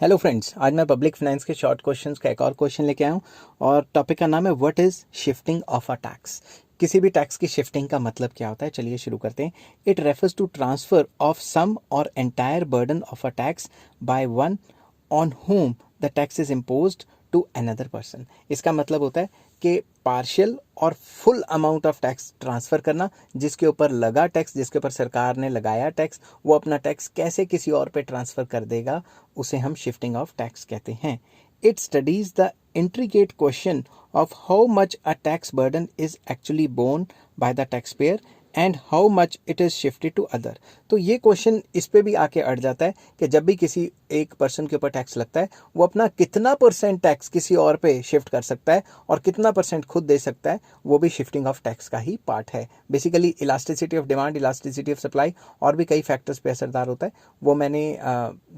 Hello friends, आज मैं public finance के शॉर्ट क्वेश्चंस का एक और क्वेश्चन लेके आया हूँ और टॉपिक का नाम है what is shifting of a tax. किसी भी टैक्स की शिफ्टिंग का मतलब क्या होता है, चलिए शुरू करते हैं। It refers to transfer of some or entire burden of a tax by one on whom the tax is imposed to another person. इसका मतलब होता है कि पार्शियल और full amount of tax transfer करना, जिसके ऊपर लगा टैक्स, जिसके ऊपर सरकार ने लगाया टैक्स, वो अपना टैक्स कैसे किसी और पे ट्रांसफ़र कर देगा, उसे हम शिफ्टिंग ऑफ टैक्स कहते हैं। It studies the intricate question of how much a tax burden is actually borne by the taxpayer and how much it is shifted to other. तो ये क्वेश्चन इस पे भी आके अड़ जाता है कि जब भी किसी एक पर्सन के ऊपर टैक्स लगता है, वो अपना कितना परसेंट टैक्स किसी और पे शिफ्ट कर सकता है और कितना परसेंट खुद दे सकता है, वो भी शिफ्टिंग ऑफ टैक्स का ही पार्ट है। Basically elasticity of demand, elasticity of supply और भी कई फैक्टर्स पे असरदार होता है। वो मैंने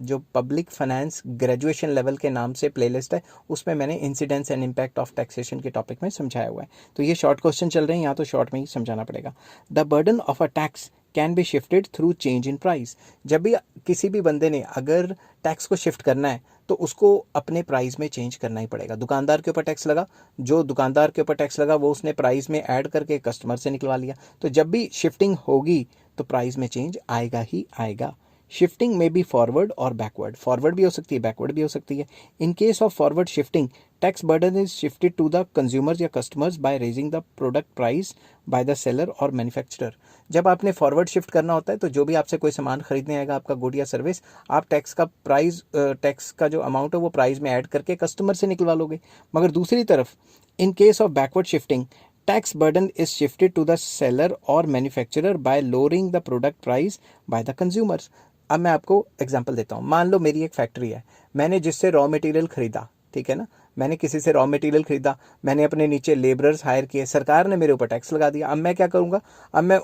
जो पब्लिक फाइनेंस ग्रेजुएशन लेवल के नाम से प्लेलिस्ट है, उसमें मैंने incidence and impact of taxation के टॉपिक में समझाया हुआ है। तो ये शॉर्ट क्वेश्चन चल रहे हैं, यहाँ तो शॉर्ट में ही समझाना पड़ेगा। The burden of a tax can be shifted through change in price. जब भी किसी भी बंदे ने अगर टैक्स को शिफ्ट करना है तो उसको अपने प्राइस में चेंज करना ही पड़ेगा। दुकानदार के ऊपर टैक्स लगा, जो दुकानदार के ऊपर टैक्स लगा वो उसने प्राइस में ऐड करके कस्टमर से निकलवा लिया। तो जब भी शिफ्टिंग होगी तो प्राइस में चेंज आएगा ही आएगा। शिफ्टिंग में बी फॉरवर्ड और बैकवर्ड, फॉरवर्ड भी हो सकती है, बैकवर्ड भी हो सकती है। In case of forward shifting, tax burden is shifted to the consumers या customers by raising the product price by the seller और मैन्युफैक्चरर। जब आपने फॉरवर्ड शिफ्ट करना होता है तो जो भी आपसे कोई सामान खरीदने आएगा, आपका गुड या सर्विस, आप टैक्स का प्राइस, टैक्स का जो अमाउंट है वो प्राइस में ऐड करके कस्टमर से निकलवा लोगे। मगर दूसरी तरफ, in case of backward shifting, tax burden is shifted to the seller और manufacturer by lowering the product price by the consumers. अब मैं आपको एग्जांपल देता हूँ। मान लो मेरी एक फैक्ट्री है, मैंने जिससे रॉ मटेरियल खरीदा, ठीक है ना, मैंने किसी से रॉ मटेरियल खरीदा, मैंने अपने नीचे लेबरर्स हायर किए, सरकार ने मेरे ऊपर टैक्स लगा दिया। अब मैं क्या करूँगा, अब मैं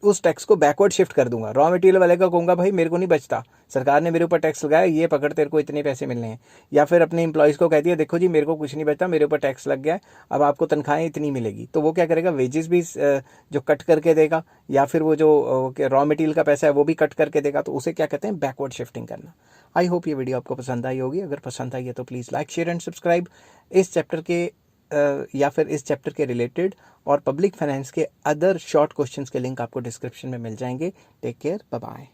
उस टैक्स को बैकवर्ड शिफ्ट कर दूंगा। रॉ मटेरियल वाले का कहूँगा भाई मेरे को नहीं बचता, सरकार ने मेरे ऊपर टैक्स लगाया, ये पकड़ तेरे को इतने पैसे मिलने हैं। या फिर अपने एम्प्लॉयज़ को कह दिया देखो जी मेरे को कुछ नहीं बचता, मेरे ऊपर टैक्स लग गया है, अब आपको तनख्वाहें इतनी मिलेगी। तो वो क्या करेगा, वेजेस भी जो कट करके देगा, या फिर वो जो रॉ मटेरियल का पैसा है वो भी कट करके देगा। तो उसे क्या कहते हैं, बैकवर्ड शिफ्टिंग करना। आई होप ये वीडियो आपको पसंद आई होगी। अगर पसंद आई है तो please like, share and subscribe. इस चैप्टर के या फिर इस चैप्टर के रिलेटेड और पब्लिक फाइनेंस के अदर शॉर्ट क्वेश्चंस के लिंक आपको डिस्क्रिप्शन में मिल जाएंगे। Take care, bye bye.